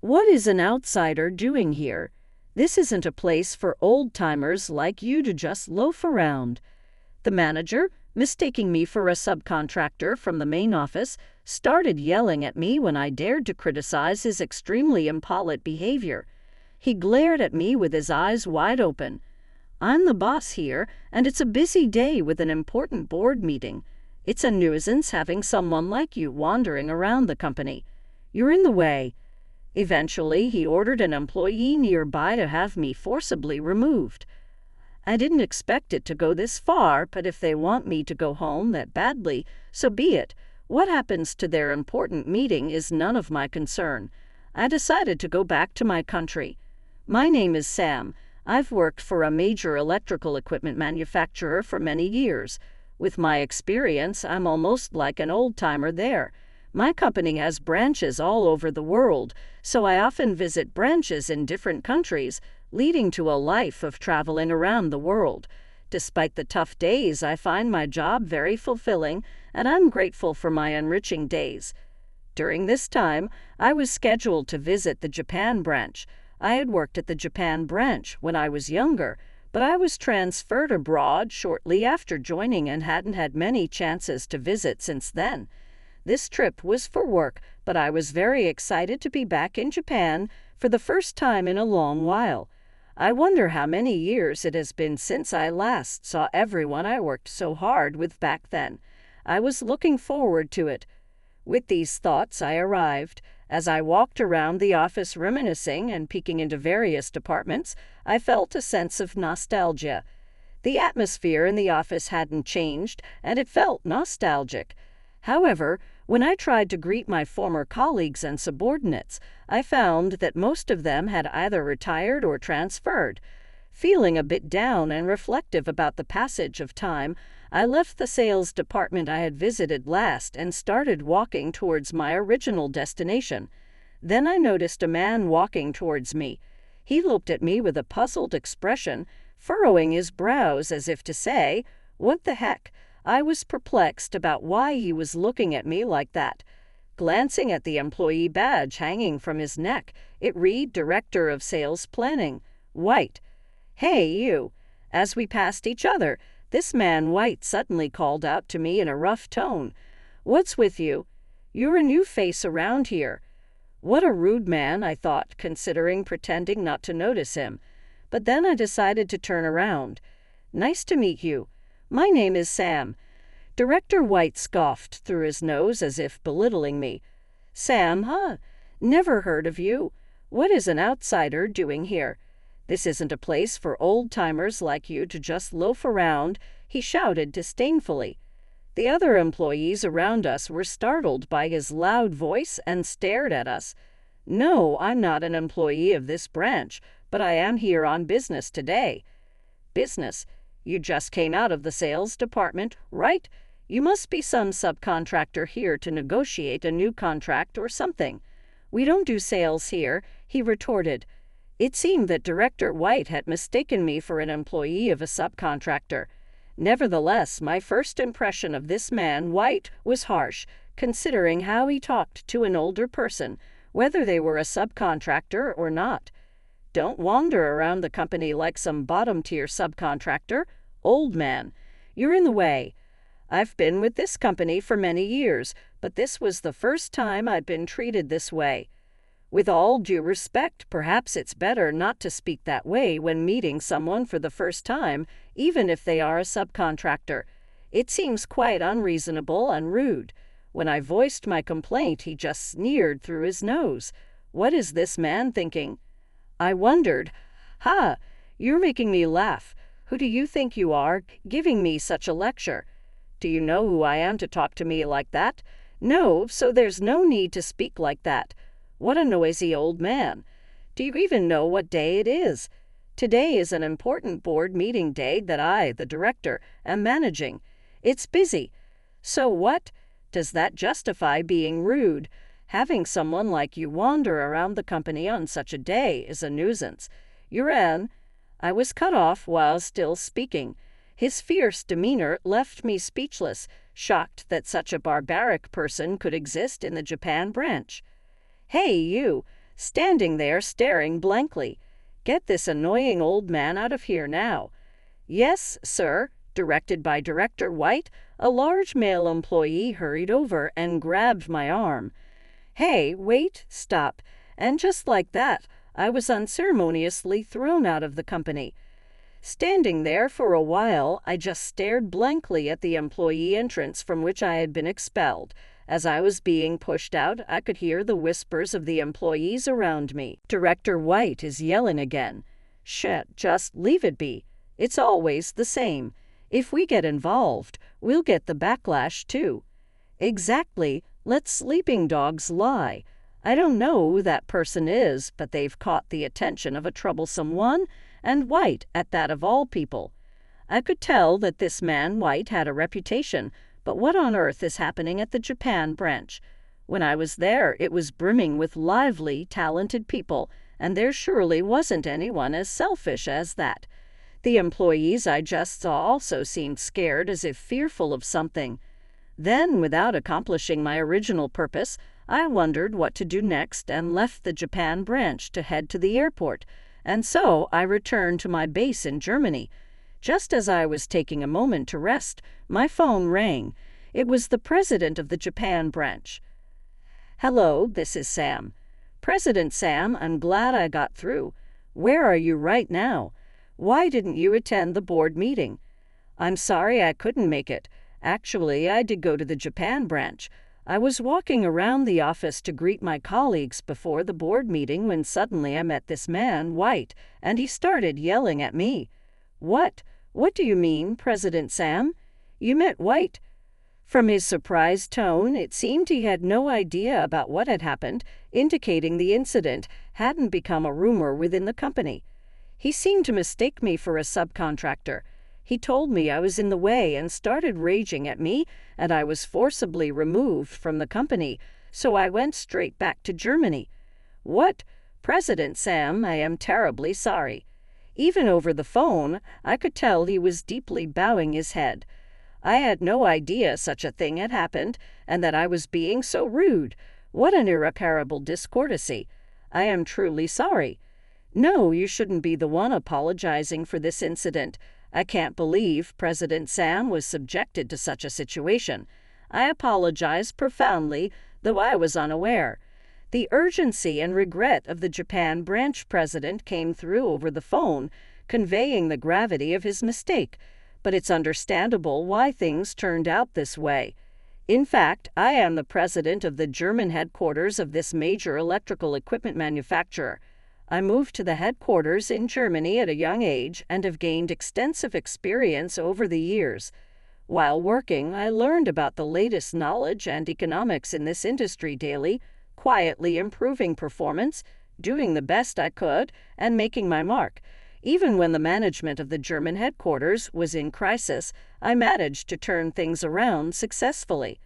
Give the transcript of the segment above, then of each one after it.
What is an outsider doing here? This isn't a place for old-timers like you to just loaf around. The manager, mistaking me for a subcontractor from the main office, started yelling at me when I dared to criticize his extremely impolite behavior. He glared at me with his eyes wide open. I'm the boss here, and it's a busy day with an important board meeting. It's a nuisance having someone like you wandering around the company. You're in the way. Eventually, he ordered an employee nearby to have me forcibly removed. I didn't expect it to go this far, but if they want me to go home that badly, so be it. What happens to their important meeting is none of my concern. I decided to go back to my country. My name is Sam. I've worked for a major electrical equipment manufacturer for many years. With my experience, I'm almost like an old-timer there. My company has branches all over the world, so I often visit branches in different countries, leading to a life of traveling around the world. Despite the tough days, I find my job very fulfilling, and I'm grateful for my enriching days. During this time, I was scheduled to visit the Japan branch. I had worked at the Japan branch when I was younger, but I was transferred abroad shortly after joining and hadn't had many chances to visit since then. This trip was for work, but I was very excited to be back in Japan for the first time in a long while. I wonder how many years it has been since I last saw everyone I worked so hard with back then. I was looking forward to it. With these thoughts, I arrived. As I walked around the office reminiscing and peeking into various departments, I felt a sense of nostalgia. The atmosphere in the office hadn't changed, and it felt nostalgic. However, when I tried to greet my former colleagues and subordinates, I found that most of them had either retired or transferred. Feeling a bit down and reflective about the passage of time, I left the sales department I had visited last and started walking towards my original destination. Then I noticed a man walking towards me. He looked at me with a puzzled expression, furrowing his brows as if to say, "What the heck?" I was perplexed about why he was looking at me like that. Glancing at the employee badge hanging from his neck, it read Director of Sales Planning, White. "Hey, you." As we passed each other, this man White suddenly called out to me in a rough tone, "What's with you? You're a new face around here." What a rude man, I thought, considering pretending not to notice him. But then I decided to turn around. "Nice to meet you. My name is Sam." Director White scoffed through his nose as if belittling me. "Sam, huh? Never heard of you. What is an outsider doing here? This isn't a place for old-timers like you to just loaf around," he shouted disdainfully. The other employees around us were startled by his loud voice and stared at us. "No, I'm not an employee of this branch, but I am here on business today." "Business? You just came out of the sales department, right? You must be some subcontractor here to negotiate a new contract or something." "We don't do sales here," he retorted. It seemed that Director White had mistaken me for an employee of a subcontractor. Nevertheless, my first impression of this man White was harsh, considering how he talked to an older person, whether they were a subcontractor or not. "Don't wander around the company like some bottom-tier subcontractor. Old man. You're in the way. I've been with this company for many years, but this was the first time I'd been treated this way. With all due respect, perhaps it's better not to speak that way when meeting someone for the first time, even if they are a subcontractor. It seems quite unreasonable and rude." When I voiced my complaint, he just sneered through his nose. What is this man thinking? I wondered. "Ha! You're making me laugh. Who do you think you are, giving me such a lecture? Do you know who I am to talk to me like that? No, so there's no need to speak like that. What a noisy old man. Do you even know what day it is? Today is an important board meeting day that I, the director, am managing. It's busy. So what? Does that justify being rude? Having someone like you wander around the company on such a day is a nuisance. You're an—" I was cut off while still speaking. His fierce demeanor left me speechless, shocked that such a barbaric person could exist in the Japan branch. "Hey, you!" standing there staring blankly. "Get this annoying old man out of here now." "Yes, sir," directed by Director White. A large male employee hurried over and grabbed my arm. "Hey, wait, stop." And just like that, I was unceremoniously thrown out of the company. Standing there for a while, I just stared blankly at the employee entrance from which I had been expelled. As I was being pushed out, I could hear the whispers of the employees around me. "Director White is yelling again. Shit, just leave it be. It's always the same. If we get involved, we'll get the backlash too." "Exactly. Let sleeping dogs lie. I don't know who that person is, but they've caught the attention of a troublesome one, and White at that of all people." I could tell that this man White had a reputation, but what on earth is happening at the Japan branch? When I was there, it was brimming with lively, talented people, and there surely wasn't anyone as selfish as that. The employees I just saw also seemed scared, as if fearful of something. Then, without accomplishing my original purpose, I wondered what to do next and left the Japan branch to head to the airport, and so I returned to my base in Germany. Just as I was taking a moment to rest, my phone rang. It was the president of the Japan branch. "Hello, this is Sam." "President Sam, I'm glad I got through. Where are you right now? Why didn't you attend the board meeting?" "I'm sorry I couldn't make it. Actually, I did go to the Japan branch. I was walking around the office to greet my colleagues before the board meeting when suddenly I met this man, White, and he started yelling at me." "What? What do you mean, President Sam? You met White?" From his surprised tone, it seemed he had no idea about what had happened, indicating the incident hadn't become a rumor within the company. He seemed to mistake me for a subcontractor. He told me I was in the way and started raging at me, and I was forcibly removed from the company, so I went straight back to Germany. "What? President Sam, I am terribly sorry." Even over the phone, I could tell he was deeply bowing his head. I had no idea such a thing had happened, and that I was being so rude. What an irreparable discourtesy. I am truly sorry. "No, you shouldn't be the one apologizing for this incident. I can't believe President Sam was subjected to such a situation. I apologize profoundly, though I was unaware." The urgency and regret of the Japan branch president came through over the phone, conveying the gravity of his mistake. But it's understandable why things turned out this way. In fact, I am the president of the German headquarters of this major electrical equipment manufacturer. I moved to the headquarters in Germany at a young age and have gained extensive experience over the years. While working, I learned about the latest knowledge and economics in this industry daily, quietly improving performance, doing the best I could, and making my mark. Even when the management of the German headquarters was in crisis, I managed to turn things around successfully.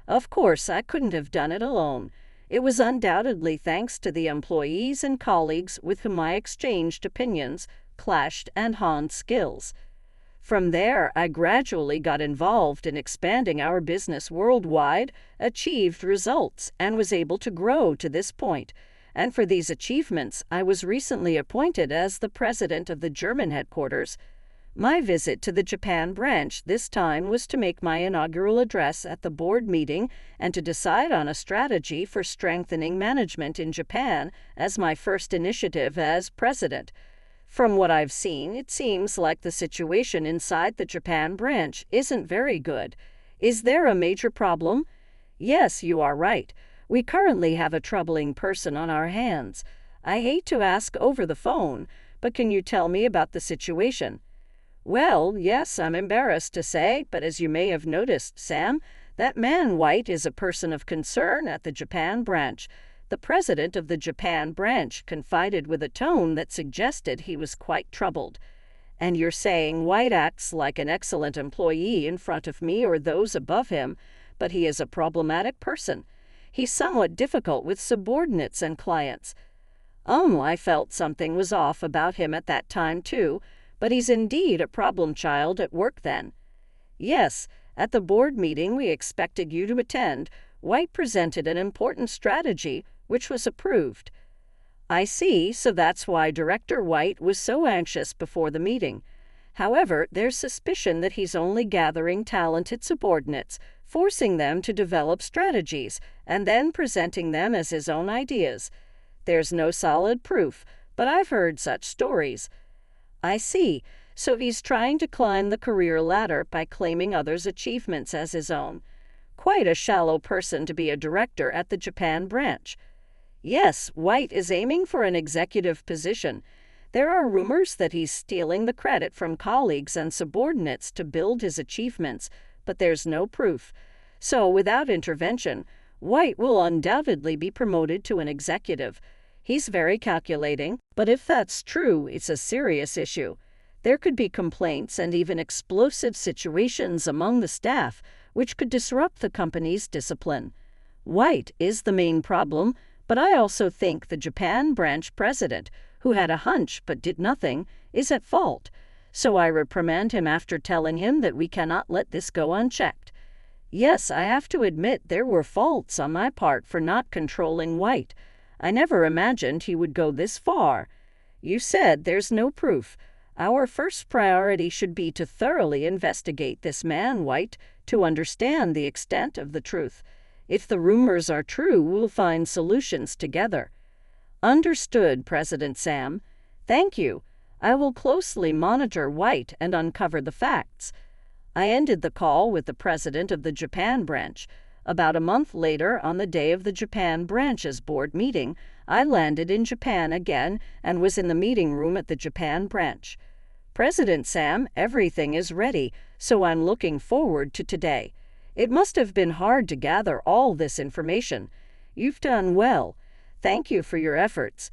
Of course, I couldn't have done it alone. It was undoubtedly thanks to the employees and colleagues with whom I exchanged opinions, clashed, and honed skills. From there, I gradually got involved in expanding our business worldwide, achieved results, and was able to grow to this point. And for these achievements, I was recently appointed as the president of the German headquarters. My visit to the Japan branch this time was to make my inaugural address at the board meeting and to decide on a strategy for strengthening management in Japan as my first initiative as president. From what I've seen, it seems like the situation inside the Japan branch isn't very good. Is there a major problem? Yes, you are right. We currently have a troubling person on our hands. I hate to ask over the phone, but can you tell me about the situation? Well, yes, I'm embarrassed to say, but as you may have noticed, Sam, that man White is a person of concern at the Japan branch. The president of the Japan branch confided with a tone that suggested he was quite troubled. And you're saying White acts like an excellent employee in front of me or those above him, but he is a problematic person. He's somewhat difficult with subordinates and clients. I felt something was off about him at that time, too, but he's indeed a problem child at work then. Yes, at the board meeting we expected you to attend, White presented an important strategy, which was approved. I see, so that's why Director White was so anxious before the meeting. However, there's suspicion that he's only gathering talented subordinates, forcing them to develop strategies, and then presenting them as his own ideas. There's no solid proof, but I've heard such stories. I see, so he's trying to climb the career ladder by claiming others' achievements as his own. Quite a shallow person to be a director at the Japan branch. Yes, White is aiming for an executive position. There are rumors that he's stealing the credit from colleagues and subordinates to build his achievements, but there's no proof. So, without intervention, White will undoubtedly be promoted to an executive. He's very calculating, but if that's true, it's a serious issue. There could be complaints and even explosive situations among the staff, which could disrupt the company's discipline. White is the main problem, but I also think the Japan branch president, who had a hunch but did nothing, is at fault. So I reprimand him after telling him that we cannot let this go unchecked. Yes, I have to admit there were faults on my part for not controlling White. I never imagined he would go this far. You said there's no proof. Our first priority should be to thoroughly investigate this man, White, to understand the extent of the truth. If the rumors are true, we'll find solutions together. Understood, President Sam. Thank you. I will closely monitor White and uncover the facts. I ended the call with the president of the Japan branch. About a month later, on the day of the Japan branch's board meeting, I landed in Japan again and was in the meeting room at the Japan branch. President Sam, everything is ready, so I'm looking forward to today. It must have been hard to gather all this information. You've done well. Thank you for your efforts.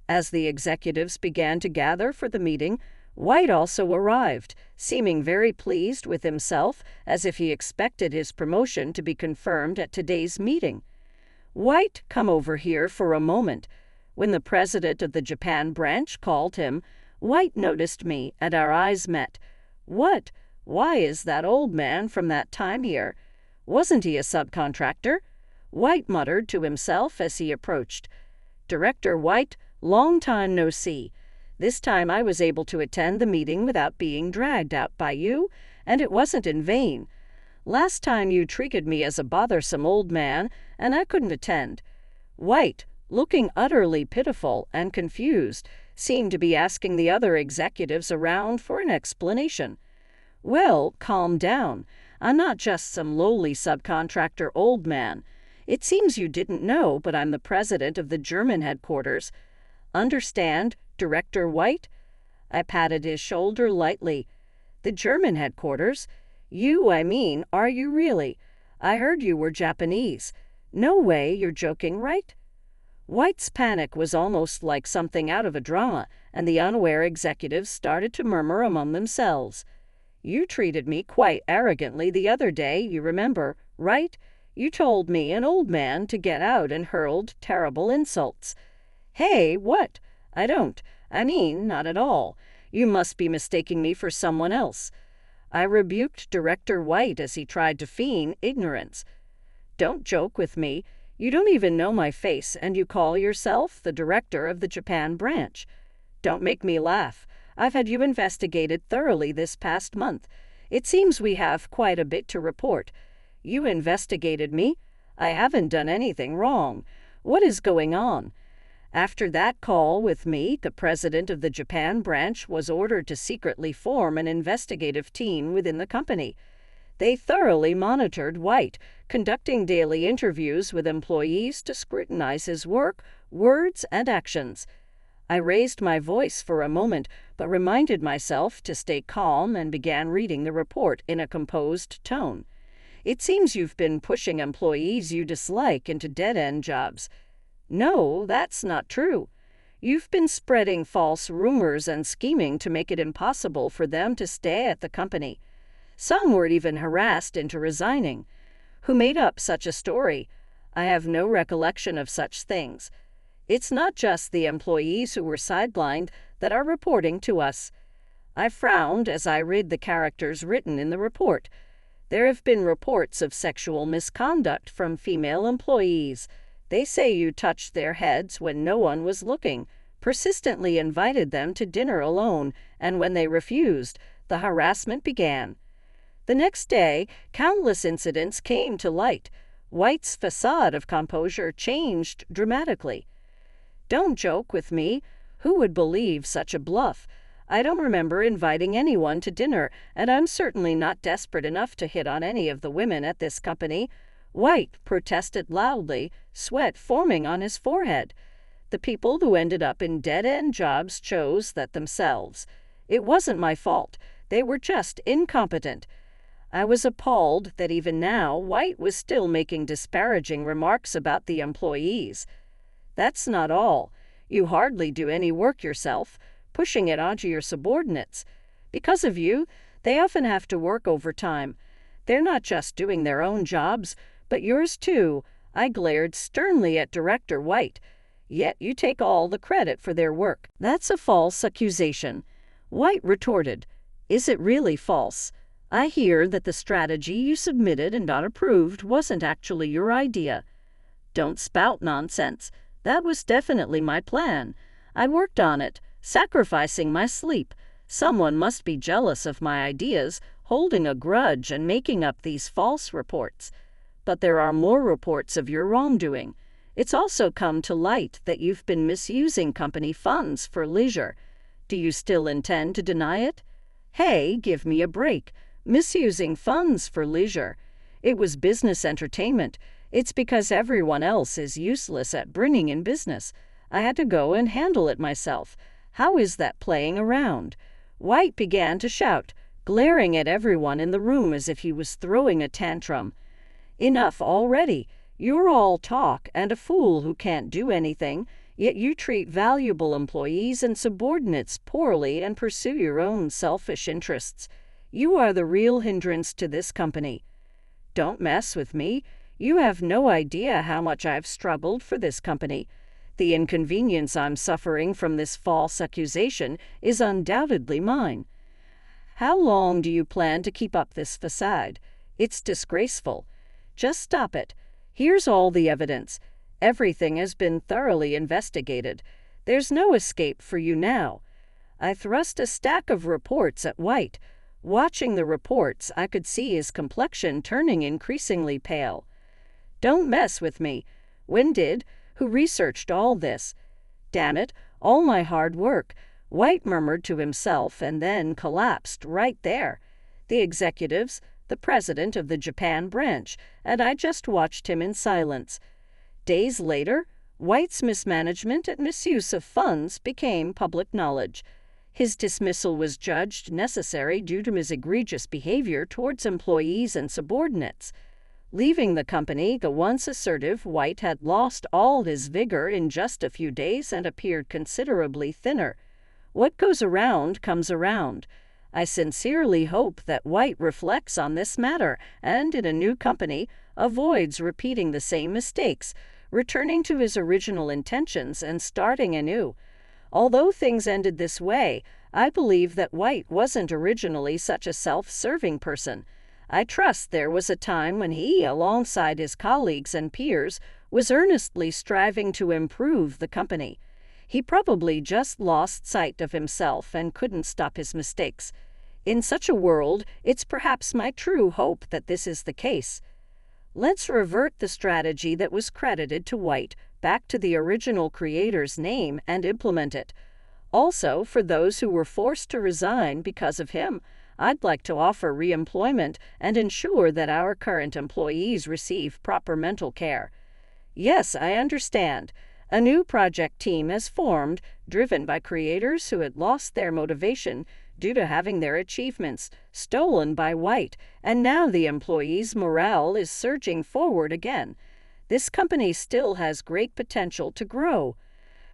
As the executives began to gather for the meeting, White also arrived, seeming very pleased with himself, as if he expected his promotion to be confirmed at today's meeting. White, come over here for a moment. When the president of the Japan branch called him, White noticed me, and our eyes met. What? Why is that old man from that time here? Wasn't he a subcontractor? White muttered to himself as he approached. Director White, long time no see. This time I was able to attend the meeting without being dragged out by you, and it wasn't in vain. Last time you treated me as a bothersome old man, and I couldn't attend. White, looking utterly pitiful and confused, seemed to be asking the other executives around for an explanation. Well, calm down. I'm not just some lowly subcontractor old man. It seems you didn't know, but I'm the president of the German headquarters. Understand, Director White? I patted his shoulder lightly. The German headquarters? I mean, are you really? I heard you were Japanese. No way, you're joking, right? White's panic was almost like something out of a drama, and the unaware executives started to murmur among themselves. You treated me quite arrogantly the other day, you remember, right? You told me, an old man, to get out and hurled terrible insults. Hey, what? I mean, not at all. You must be mistaking me for someone else. I rebuked Director White as he tried to feign ignorance. Don't joke with me. You don't even know my face, and you call yourself the director of the Japan branch. Don't make me laugh. I've had you investigated thoroughly this past month. It seems we have quite a bit to report. You investigated me? I haven't done anything wrong. What is going on? After that call with me, the president of the Japan branch was ordered to secretly form an investigative team within the company. They thoroughly monitored White, conducting daily interviews with employees to scrutinize his work, words, and actions. I raised my voice for a moment, but reminded myself to stay calm and began reading the report in a composed tone. It seems you've been pushing employees you dislike into dead-end jobs. No, that's not true. You've been spreading false rumors and scheming to make it impossible for them to stay at the company. Some were even harassed into resigning. Who made up such a story? I have no recollection of such things. It's not just the employees who were sidelined that are reporting to us. I frowned as I read the characters written in the report. There have been reports of sexual misconduct from female employees. They say you touched their heads when no one was looking, persistently invited them to dinner alone, and when they refused, the harassment began. The next day, countless incidents came to light. White's facade of composure changed dramatically. "Don't joke with me. Who would believe such a bluff? I don't remember inviting anyone to dinner, and I'm certainly not desperate enough to hit on any of the women at this company." White protested loudly, sweat forming on his forehead. The people who ended up in dead-end jobs chose that themselves. It wasn't my fault. They were just incompetent. I was appalled that even now White was still making disparaging remarks about the employees. "That's not all. You hardly do any work yourself, pushing it onto your subordinates. Because of you, they often have to work overtime. They're not just doing their own jobs, but yours too." I glared sternly at Director White. "Yet you take all the credit for their work." "That's a false accusation." White retorted. "Is it really false? I hear that the strategy you submitted and got approved wasn't actually your idea." "Don't spout nonsense. That was definitely my plan. I worked on it, sacrificing my sleep. Someone must be jealous of my ideas, holding a grudge and making up these false reports. But there are more reports of your wrongdoing. It's also come to light that you've been misusing company funds for leisure. Do you still intend to deny it?" "Hey, give me a break. Misusing funds for leisure. It was business entertainment. It's because everyone else is useless at bringing in business. I had to go and handle it myself. How is that playing around?" White began to shout, glaring at everyone in the room as if he was throwing a tantrum. "Enough already. You're all talk and a fool who can't do anything, yet you treat valuable employees and subordinates poorly and pursue your own selfish interests. You are the real hindrance to this company. Don't mess with me. You have no idea how much I've struggled for this company. The inconvenience I'm suffering from this false accusation is undoubtedly mine. How long do you plan to keep up this facade? It's disgraceful. Just stop it. Here's all the evidence. Everything has been thoroughly investigated. There's no escape for you now." I thrust a stack of reports at White. Watching the reports, I could see his complexion turning increasingly pale. "Don't mess with me. When did? Who researched all this?" "Damn it, all my hard work," White murmured to himself and then collapsed right there. The executives, the president of the Japan branch, and I just watched him in silence. Days later, White's mismanagement and misuse of funds became public knowledge. His dismissal was judged necessary due to his egregious behavior towards employees and subordinates. Leaving the company, the once assertive White had lost all his vigor in just a few days and appeared considerably thinner. What goes around comes around. I sincerely hope that White reflects on this matter and, in a new company, avoids repeating the same mistakes, returning to his original intentions and starting anew. Although things ended this way, I believe that White wasn't originally such a self-serving person. I trust there was a time when he, alongside his colleagues and peers, was earnestly striving to improve the company. He probably just lost sight of himself and couldn't stop his mistakes. In such a world, it's perhaps my true hope that this is the case. Let's revert the strategy that was credited to White back to the original creator's name and implement it. Also, for those who were forced to resign because of him, I'd like to offer re-employment and ensure that our current employees receive proper mental care. Yes, I understand. A new project team has formed, driven by creators who had lost their motivation due to having their achievements stolen by White, and now the employees' morale is surging forward again. This company still has great potential to grow.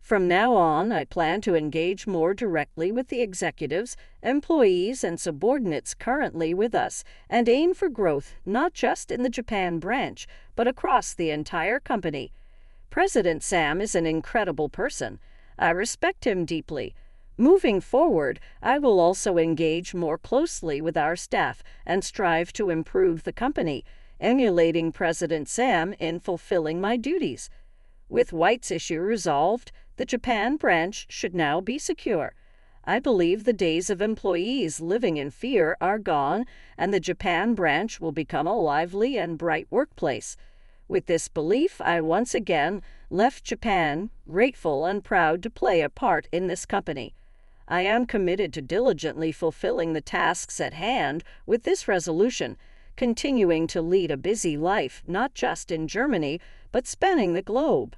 From now on, I plan to engage more directly with the executives, employees, and subordinates currently with us, and aim for growth not just in the Japan branch, but across the entire company. President Sam is an incredible person. I respect him deeply. Moving forward, I will also engage more closely with our staff and strive to improve the company, emulating President Sam in fulfilling my duties. With White's issue resolved, the Japan branch should now be secure. I believe the days of employees living in fear are gone, and the Japan branch will become a lively and bright workplace. With this belief, I once again left Japan, grateful and proud to play a part in this company. I am committed to diligently fulfilling the tasks at hand with this resolution, continuing to lead a busy life not just in Germany, but spanning the globe.